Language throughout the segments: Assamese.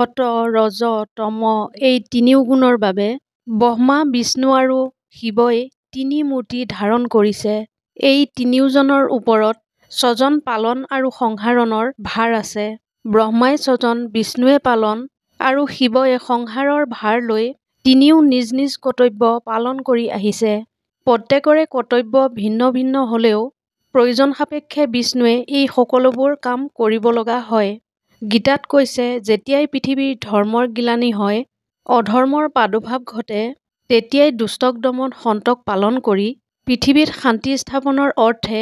সত, ৰজ, তম এই তিনিও গুণৰ বাবে ব্ৰহ্মা, বিষ্ণু আৰু শিৱই তিনি মূৰ্তি ধাৰণ কৰিছে। এই তিনিওজনৰ ওপৰত স্বজন পালন আৰু সংহাৰণৰ ভাৰ আছে। ব্ৰহ্মাই স্বজন, বিষ্ণুৱে পালন আৰু শিৱই সংহাৰৰ ভাৰ লৈ তিনিও নিজ নিজ কৰ্তব্য পালন কৰি আহিছে। প্ৰত্যেকৰে কৰ্তব্য ভিন্ন ভিন্ন হ'লেও প্ৰয়োজন সাপেক্ষে বিষ্ণুৱে এই সকলোবোৰ কাম কৰিব লগা হয়। গীতাত কৈছে, যেতিয়াই পৃথিৱীৰ ধৰ্মৰ গিলানি হয়, অধৰ্মৰ প্ৰাদুৰ্ভাৱ ঘটে, তেতিয়াই দুষ্টক দমন সন্তক পালন কৰি পৃথিৱীত শান্তি স্থাপনৰ অৰ্থে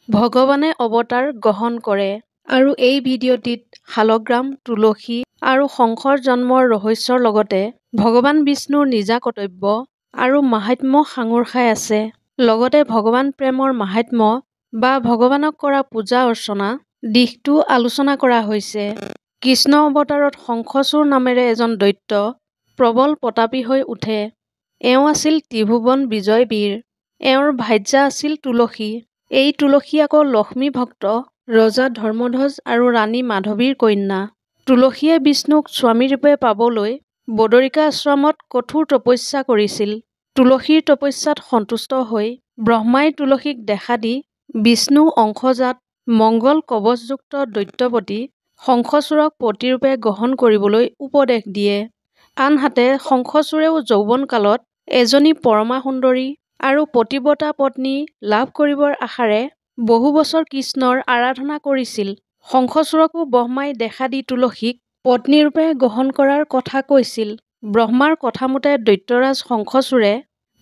ভগৱানে অৱতাৰ গ্ৰহণ কৰে। আৰু এই ভিডিঅ'টিত শালগ্ৰাম, তুলসী আৰু শংখৰ জন্মৰ ৰহস্যৰ লগতে ভগৱান বিষ্ণুৰ নিজা কৰ্তব্য আৰু মাহাত্ম্য সাঙুৰ খাই আছে। লগতে ভগৱান প্ৰেমৰ মাহাত্ম্য বা ভগৱানক কৰা পূজা অৰ্চনা দিশটো আলোচনা কৰা হৈছে। কৃষ্ণ অৱতাৰত শংখচূড় নামেৰে এজন দৈত্য প্ৰবল প্ৰতাপী হৈ উঠে। এওঁ আছিল ত্ৰিভুৱন বিজয় বীৰ। এওঁৰ ভাৰ্যা আছিল তুলসী। এই তুলসী আকৌ লক্ষ্মী ভক্ত ৰজা ধৰ্মধ্বজ আৰু ৰাণী মাধৱীৰ কন্যা। তুলসীয়ে বিষ্ণুক স্বামীৰূপে পাবলৈ বদৰিকা আশ্ৰমত কঠোৰ তপস্যা কৰিছিল। তুলসীৰ তপস্যাত সন্তুষ্ট হৈ ব্ৰহ্মাই তুলসীক দেখা দি বিষ্ণু অংশজাত মংগল কৱচযুক্ত দৈত্যপতি শংখচূড়ক পতিৰূপে গ্ৰহণ কৰিবলৈ উপদেশ দিয়ে। আনহাতে শংখচূড়েও যৌৱনকালত এজনী পৰমা সুন্দৰী আৰু পতিব্ৰতা পত্নী লাভ কৰিবৰ আশাৰে বহু বছৰ কৃষ্ণৰ আৰাধনা কৰিছিল। শংখচূড়কো ব্ৰহ্মাই দেখা দি তুলসীক পত্নীৰূপে গ্ৰহণ কৰাৰ কথা কৈছিল। ব্ৰহ্মাৰ কথামতে দৈত্যৰাজ শংখচূড়ে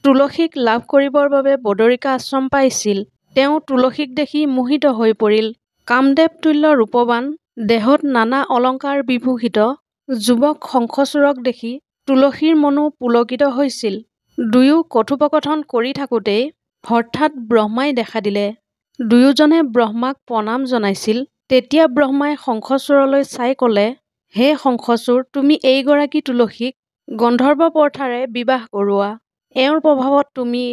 তুলসীক লাভ কৰিবৰ বাবে বদৰিকা আশ্ৰম পাইছিল। তেওঁ তুলসীক দেখি মোহিত হৈ পৰিল। কামদেৱ তুল্য ৰূপৱান, দেহত নানা অলংকাৰ বিভূষিত যুৱক শংখচূড়ক দেখি তুলসীৰ মনো পুলকিত হৈছিল। দুয়ো কথোপকথন কৰি থাকোঁতেই হঠাৎ ব্ৰহ্মাই দেখা দিলে। দুয়োজনে ব্ৰহ্মাক প্ৰণাম জনাইছিল। তেতিয়া ব্ৰহ্মাই শংখচূড়লৈ চাই ক'লে, হে শংখচূড়, তুমি এইগৰাকী তুলসীক গন্ধৰ্ব প্ৰথাৰে বিবাহ কৰোৱা। এওঁৰ প্ৰভাৱত তুমি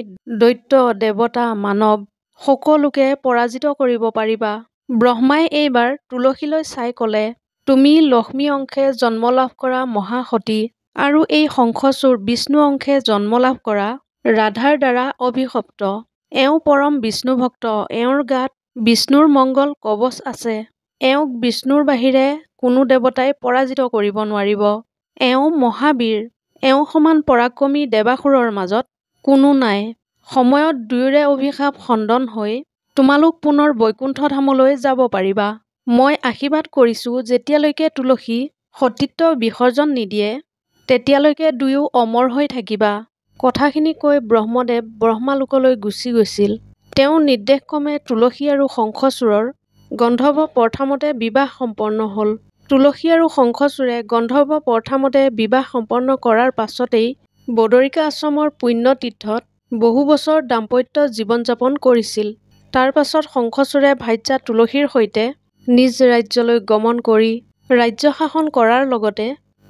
দৈত্য, দেৱতা, মানৱ সকলোকে পৰাজিত কৰিব পাৰিবা। ব্ৰহ্মাই এইবাৰ তুলসীলৈ চাই ক'লে, তুমি লক্ষ্মী অংশে জন্ম লাভ কৰা মহাসতী আৰু এই শংখচূড় বিষ্ণু অংশে জন্ম লাভ কৰা ৰাধাৰ দ্বাৰা অভিশপ্ত। এওঁ পৰম বিষ্ণু ভক্ত। এওঁৰ গাত বিষ্ণুৰ মংগল কৱচ আছে। এওঁক বিষ্ণুৰ বাহিৰে কোনো দেৱতাই পৰাজিত কৰিব নোৱাৰিব। এওঁ মহাবীৰ। এওঁ সমান পৰাক্ৰমী দেৱাসুৰৰ মাজত কোনো নাই। সময়ত দুয়োৰে অভিশাপ খণ্ডন হৈ তোমালোক পুনৰ বৈকুণ্ঠ ধামলৈ যাব পাৰিবা। মই আশীৰ্বাদ কৰিছোঁ, যেতিয়ালৈকে তুলসী সতীত্ব বিসৰ্জন নিদিয়ে, তেতিয়ালৈকে দুয়ো অমৰ হৈ থাকিবা। কথাখিনি কৈ ব্ৰহ্মদেৱ ব্ৰহ্মালোকলৈ গুচি গৈছিল। তেওঁৰ নিৰ্দেশক্ৰমে তুলসী আৰু শংখচূড়ৰ গন্ধৰ্ব প্ৰথামতে বিবাহ সম্পন্ন হ'ল। তুলসী আৰু শংখচূড়ে গন্ধৰ্ব প্ৰথামতে বিবাহ সম্পন্ন কৰাৰ পাছতেই বদৰিকা আশ্ৰমৰ পুণ্য তীৰ্থত বহু বছৰ দাম্পত্য জীৱন যাপন কৰিছিল। তাৰ পাছত শংখচূড়ে ভাৰ্যা তুলসীৰ সৈতে নিজ ৰাজ্যলৈ গমন কৰি ৰাজ্য শাসন কৰাৰ লগতে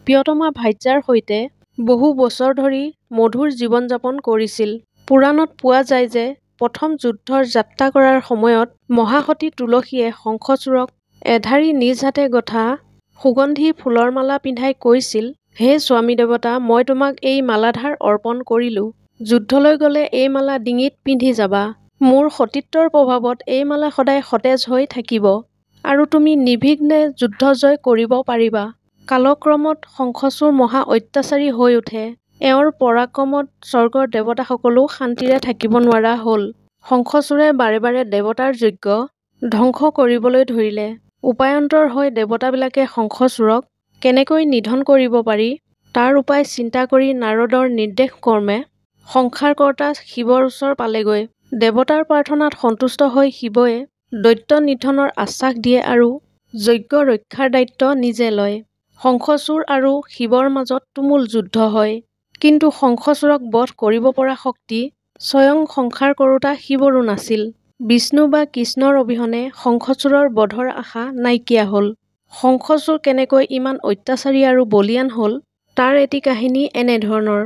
প্ৰিয়তমা ভাৰ্যাৰ সৈতে বহু বছৰ ধৰি মধুৰ জীৱন যাপন কৰিছিল। পুৰাণত পোৱা যায় যে প্ৰথম যুদ্ধৰ যাত্ৰা কৰাৰ সময়ত মহাসতী তুলসীয়ে শংখচূড়ক এধাৰি নিজ হাতে গঁথা সুগন্ধি ফুলৰ মালা পিন্ধাই কৈছিল, হে স্বামী দেৱতা, মই তোমাক এই মালাধাৰ অৰ্পণ কৰিলোঁ। যুদ্ধলৈ গ'লে এই মালা ডিঙিত পিন্ধি যাবা। মোৰ সতীত্বৰ প্ৰভাৱত এই মালা সদায় সতেজ হৈ থাকিব আৰু তুমি নিৰ্বিঘ্নে যুদ্ধ জয় কৰিব পাৰিবা। কালক্ৰমত শংখচূড় মহা অত্যাচাৰী হৈ উঠে। এওঁৰ পৰাক্ৰমত স্বৰ্গৰ দেৱতাসকলো শান্তিৰে থাকিব নোৱাৰা হ'ল। শংখচূড়ে বাৰে বাৰে দেৱতাৰ যজ্ঞ ধ্বংস কৰিবলৈ ধৰিলে। উপায়ন্তৰ হৈ দেৱতাবিলাকে শংখচূড়ক কেনেকৈ নিধন কৰিব পাৰি তাৰ উপায় চিন্তা কৰি নাৰদৰ নিৰ্দেশক্ৰমে সংসাৰকৰ্তা শিৱৰ ওচৰ পালেগৈ। দেৱতাৰ প্ৰাৰ্থনাত সন্তুষ্ট হৈ শিৱই দৈত্য নিধনৰ আশ্বাস দিয়ে আৰু যজ্ঞ ৰক্ষাৰ দায়িত্ব নিজে লয়। শংখচূড় আৰু শিৱৰ মাজত তুমুল যুদ্ধ হয়। কিন্তু শংখচূড়ক বধ কৰিব পৰা শক্তি স্বয়ং সংসাৰ কৰোঁতা শিৱৰো নাছিল। বিষ্ণু বা কৃষ্ণৰ অবিহনে শংখচূড়ৰ বধৰ আশা নাইকিয়া হ'ল। শংখচূড় কেনেকৈ ইমান অত্যাচাৰী আৰু বলীয়ান হ'ল তাৰ এটি কাহিনী এনেধৰণৰ।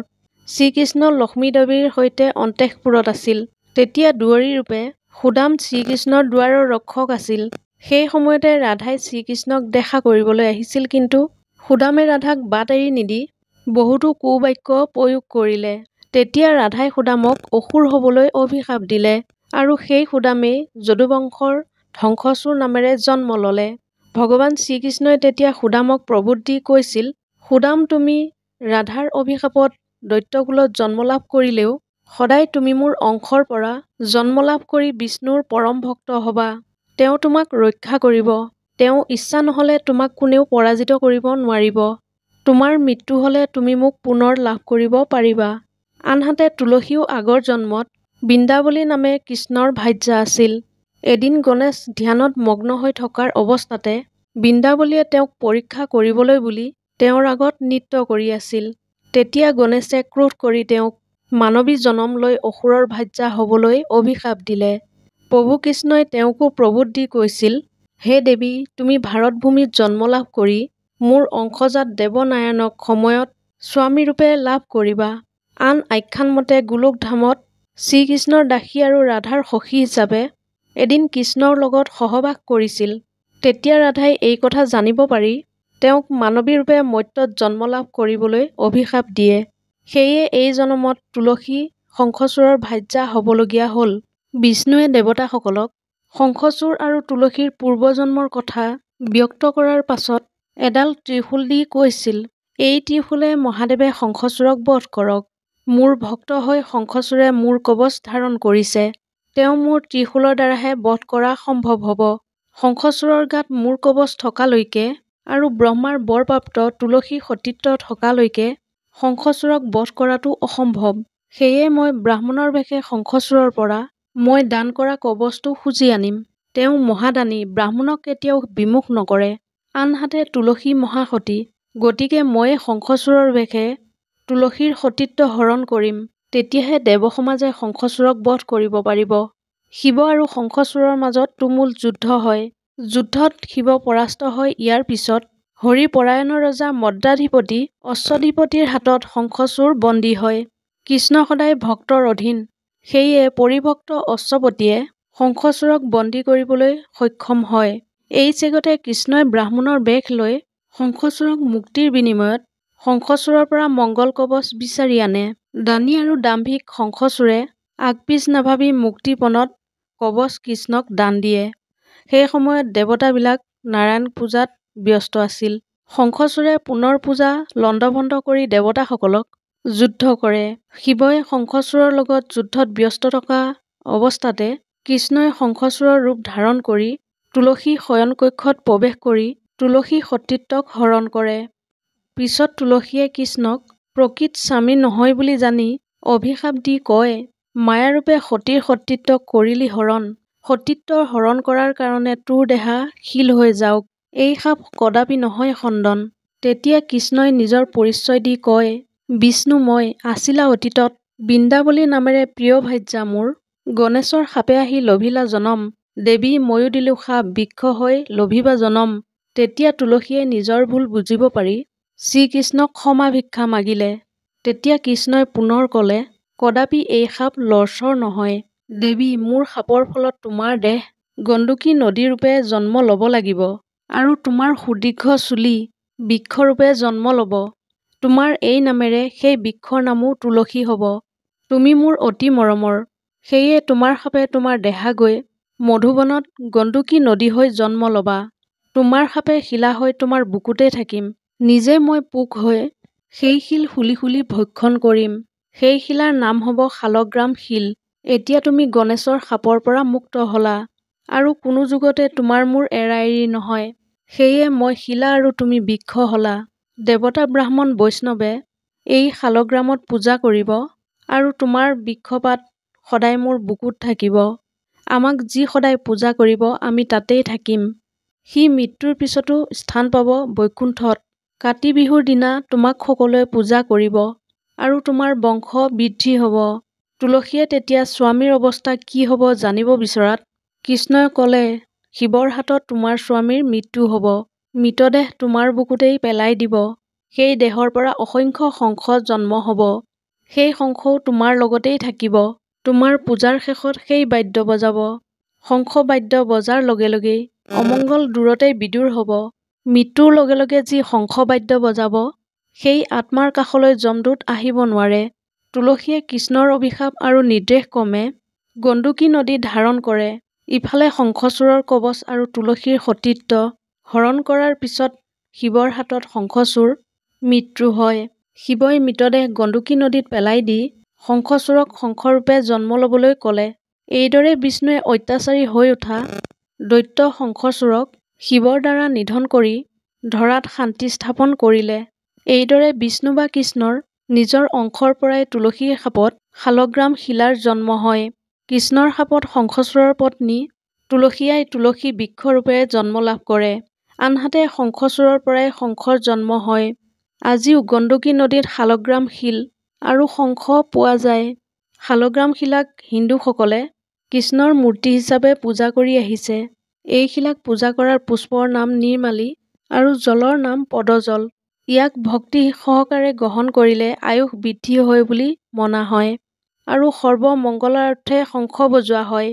শ্ৰীকৃষ্ণ লক্ষ্মীদেৱীৰ সৈতে অন্তঃপুৰত আছিল। তেতিয়া দুৱৰী ৰূপে সুদাম শ্ৰীকৃষ্ণৰ দুৱাৰৰ ৰক্ষক আছিল। সেই সময়তে ৰাধাই শ্ৰীকৃষ্ণক দেখা কৰিবলৈ আহিছিল, কিন্তু সুদামে ৰাধাক বাট এৰি নিদি বহুতো কুবাক্য প্ৰয়োগ কৰিলে। তেতিয়া ৰাধাই সুদামক অসুৰ হ'বলৈ অভিশাপ দিলে আৰু সেই সুদামেই যদুবংশৰ ধ্বংসচূড় নামেৰে জন্ম ল'লে। ভগৱান শ্ৰীকৃষ্ণই তেতিয়া সুদামক প্ৰবোধ দি কৈছিল, সুদাম, তুমি ৰাধাৰ অভিশাপত দৈত্যকুলত জন্ম লাভ কৰিলেও সদায় তুমি মোৰ অংশৰ পৰা জন্ম লাভ কৰি বিষ্ণুৰ পৰম ভক্ত হবা। তেওঁ তোমাক ৰক্ষা কৰিব। তেওঁ ইচ্ছা নহ'লে তোমাক কোনেও পৰাজিত কৰিব নোৱাৰিব। তোমাৰ মৃত্যু হ'লে তুমি মোক পুনৰ লাভ কৰিব পাৰিবা। আনহাতে তুলসীও আগৰ জন্মত বৃন্দাবলী নামে কৃষ্ণৰ ভাৰ্যা আছিল। এদিন গণেশ ধ্যানত মগ্ন হৈ থকাৰ অৱস্থাতে বৃন্দাবলীয়ে তেওঁক পৰীক্ষা কৰিবলৈ বুলি তেওঁৰ আগত নৃত্য কৰি আছিল। তেতিয়া গণেশে ক্ৰোধ কৰি তেওঁক মানৱী জনম লৈ অসুৰৰ ভাৰ্যা হ'বলৈ অভিশাপ দিলে। প্ৰভু কৃষ্ণই তেওঁকো প্ৰবোধ দি কৈছিল, হে দেৱী, তুমি ভাৰত ভূমিত জন্ম লাভ কৰি মোৰ অংশজাত দেৱনাৰায়ণক সময়ত স্বামীৰূপে লাভ কৰিবা। আন আখ্যান মতে গোলোকধামত শ্ৰীকৃষ্ণৰ দাসী আৰু ৰাধাৰ সখী হিচাপে এদিন কৃষ্ণৰ লগত সহবাস কৰিছিল। তেতিয়া ৰাধাই এই কথা জানিব পাৰি তেওঁক মানৱী ৰূপে মৰ্ত্যত জন্ম লাভ কৰিবলৈ অভিশাপ দিয়ে। সেয়ে এই জনমত তুলসী শংখচূড়ৰ ভাৰ্যা হ'বলগীয়া হ'ল। বিষ্ণুৱে দেৱতাসকলক শংখচূড় আৰু তুলসীৰ পূৰ্বজন্মৰ কথা ব্যক্ত কৰাৰ পাছত এডাল ত্ৰিশূল দি কৈছিল, এই ত্ৰিশূলে মহাদেৱে শংখচূড়ক বধ কৰক। মোৰ ভক্ত হৈ শংখচূড়ে মোৰ কৱচ ধাৰণ কৰিছে। তেওঁ মোৰ ত্ৰিশূলৰ দ্বাৰাহে বধ কৰা সম্ভৱ হ'ব। শংখচূড়ৰ গাত মোৰ কৱচ থকালৈকে আৰু ব্ৰহ্মাৰ বৰপ্ৰাপ্ত তুলসী সতীত্ব থকালৈকে শংখচূড়ক বধ কৰাটো অসম্ভৱ। সেয়ে মই ব্ৰাহ্মণৰ বেশে শংখচূড়ৰ পৰা মই দান কৰা কৱচটো খুজি আনিম। তেওঁ মহাদানী, ব্ৰাহ্মণক কেতিয়াও বিমুখ নকৰে। আনহাতে তুলসী মহাসতী, গতিকে ময়ে শংখচূড়ৰ বেশে তুলসীৰ সতীত্ব হৰণ কৰিম। তেতিয়াহে দেৱসমাজে শংখচূড়ক বধ কৰিব পাৰিব। শিৱ আৰু শংখচূড়ৰ মাজত তুমুল যুদ্ধ হয়। যুদ্ধত শিৱ পৰাস্ত হয়। ইয়াৰ পিছত হৰিপৰায়ণ ৰজা মদ্ৰাধিপতি অশ্বধিপতিৰ হাতত শংখচূড় বন্দী হয়। কৃষ্ণ সদায় ভক্তৰ অধীন। সেয়ে পৰিভক্ত অশ্বপতিয়ে শংখচূড়ক বন্দী কৰিবলৈ সক্ষম হয়। এই চেগতে কৃষ্ণই ব্ৰাহ্মণৰ বেশ লৈ শংখচূড়ক মুক্তিৰ বিনিময়ত শংখচূড়ৰ পৰা মংগল কৱচ বিচাৰি আনে। দানী আৰু দাম্ভিক শংখচূড়ে আগপিছ নাভাবি মুক্তিপণত কৱচ কৃষ্ণক দান দিয়ে। সেই সময়ত দেৱতাবিলাক নাৰায়ণ পূজাত ব্যস্ত আছিল। শংখচূড়ে পুনৰ পূজা লণ্ডভণ্ড কৰি দেৱতাসকলক যুদ্ধ কৰে। শিৱই শংখচূড়ৰ লগত যুদ্ধত ব্যস্ত থকা অৱস্থাতে কৃষ্ণই শংখচূড়ৰ ৰূপ ধাৰণ কৰি তুলসী শয়নকক্ষত প্ৰৱেশ কৰি তুলসী সতীত্বক হৰণ কৰে। পিছত তুলসীয়ে কৃষ্ণক প্ৰকৃত স্বামী নহয় বুলি জানি অভিশাপ দি কয়, মায়াৰূপে সতীৰ সতীত্বক কৰিলি হৰণ। সতীত্বৰ হৰণ কৰাৰ কাৰণে তোৰ দেহা শিল হৈ যাওক। এই শাপ কদাপি নহয় খণ্ডন। তেতিয়া কৃষ্ণই নিজৰ পৰিচয় দি কয়, বিষ্ণু মই, আছিলা অতীতত বৃন্দাবলী নামেৰে প্ৰিয় ভাৰ্যা মোৰ। গণেশৰ শাপে আহি লভিলা জনম। দেৱী ময়ো দিলো শাপ, বৃক্ষ হৈ লভিবা জনম। তেতিয়া তুলসীয়ে নিজৰ ভুল বুজিব পাৰি শ্ৰীকৃষ্ণক ক্ষমা ভিক্ষা মাগিলে। তেতিয়া কৃষ্ণই পুনৰ ক'লে, কদাপি এই শাপ লৰচৰ নহয়। দেৱী, মোৰ শাপৰ ফলত তোমাৰ দেহ গণ্ডকী নদীৰূপে জন্ম ল'ব লাগিব আৰু তোমাৰ সুদীৰ্ঘ চুলি বৃক্ষৰূপে জন্ম ল'ব। তোমাৰ এই নামেৰে সেই বৃক্ষৰ নামো তুলসী হ'ব। তুমি মোৰ অতি মৰমৰ। সেয়ে তোমাৰ শাপে তোমাৰ দেহা গৈ মধুবনত গণ্ডকী নদী হৈ জন্ম ল'বা। তোমাৰ শাপে শিলা হৈ তোমাৰ বুকুতে থাকিম। নিজে মই পোক হৈ সেই শিল শুলি শুলি ভক্ষণ কৰিম। সেই শিলাৰ নাম হ'ব শালগ্ৰাম শিল। এতিয়া তুমি গণেশৰ শাপৰ পৰা মুক্ত হ'লা আৰু কোনো যুগতে তোমাৰ মোৰ এৰা এৰি নহয়। সেয়ে মই শিলা আৰু তুমি বৃক্ষ হ'লা। দেৱতা ব্ৰাহ্মণ বৈষ্ণৱে এই শালগ্ৰামত পূজা কৰিব আৰু তোমাৰ বৃক্ষপাত সদায় মোৰ বুকুত থাকিব। আমাক যি সদায় পূজা কৰিব আমি তাতেই থাকিম। সি মৃত্যুৰ পিছতো স্থান পাব বৈকুণ্ঠত। কাতি বিহুৰ দিনা তোমাক সকলোৱে পূজা কৰিব আৰু তোমাৰ বংশ বৃদ্ধি হ'ব। তুলসীয়ে তেতিয়া স্বামীৰ অৱস্থা কি হ'ব জানিব বিচৰাত কৃষ্ণই ক'লে, শিৱৰ হাতত তোমাৰ স্বামীৰ মৃত্যু হ'ব। মৃতদেহ তোমাৰ বুকুতেই পেলাই দিব। সেই দেহৰ পৰা অসংখ্য শংখ জন্ম হ'ব। সেই শংখও তোমাৰ লগতেই থাকিব। তোমাৰ পূজাৰ শেষত সেই বাদ্য বজাব। শংখ বাদ্য বজাৰ লগে লগেই অমংগল দূৰতেই বিদূৰ হ'ব। মৃত্যুৰ লগে লগে যি শংখবাদ্য বজাব, সেই আত্মাৰ কাষলৈ যমদূত আহিব নোৱাৰে। তুলসীয়ে কৃষ্ণৰ অভিশাপ আৰু নিৰ্দেশ ক্ৰমে গণ্ডকী নদী ধাৰণ কৰে। ইফালে শংখচূড়ৰ কবচ আৰু তুলসীৰ সতীত্ব হৰণ কৰাৰ পিছত শিৱৰ হাতত শংখচূড় মৃত্যু হয়। শিৱই মৃতদেহ গণ্ডকী নদীত পেলাই দি শংখচূড়ক শংখৰূপে জন্ম ল'বলৈ ক'লে। এইদৰে বিষ্ণুৱে অত্যাচাৰী হৈ উঠা দৈত্য শংখচূড়ক শিৱৰ দ্বাৰা নিধন কৰি ধৰাত শান্তি স্থাপন কৰিলে। এইদৰে বিষ্ণু বা কৃষ্ণৰ নিজৰ অংশৰ পৰাই তুলসীৰ শাপত শালগ্ৰাম শিলাৰ জন্ম হয়। কৃষ্ণৰ শাপত শংখচূড়ৰ পত্নী তুলসীয়াই তুলসী বৃক্ষৰূপে জন্ম লাভ কৰে। আনহাতে শংখচূড়ৰ পৰাই শংখৰ জন্ম হয়। আজিও গণ্ডকী নদীত শালগ্ৰাম শিল আৰু শংখ পোৱা যায়। শালগ্ৰাম শিলাক হিন্দুসকলে কৃষ্ণৰ মূৰ্তি হিচাপে পূজা কৰি আহিছে। এই শিলাক পূজা কৰাৰ পুষ্পৰ নাম নিৰ্মালী আৰু জলৰ নাম পদজল। ইয়াক ভক্তি সহকাৰে গ্ৰহণ কৰিলে আয়ুস বৃদ্ধি হয় বুলি মনা হয় আৰু সৰ্বমংগলাৰ্থে শংখ বজোৱা হয়।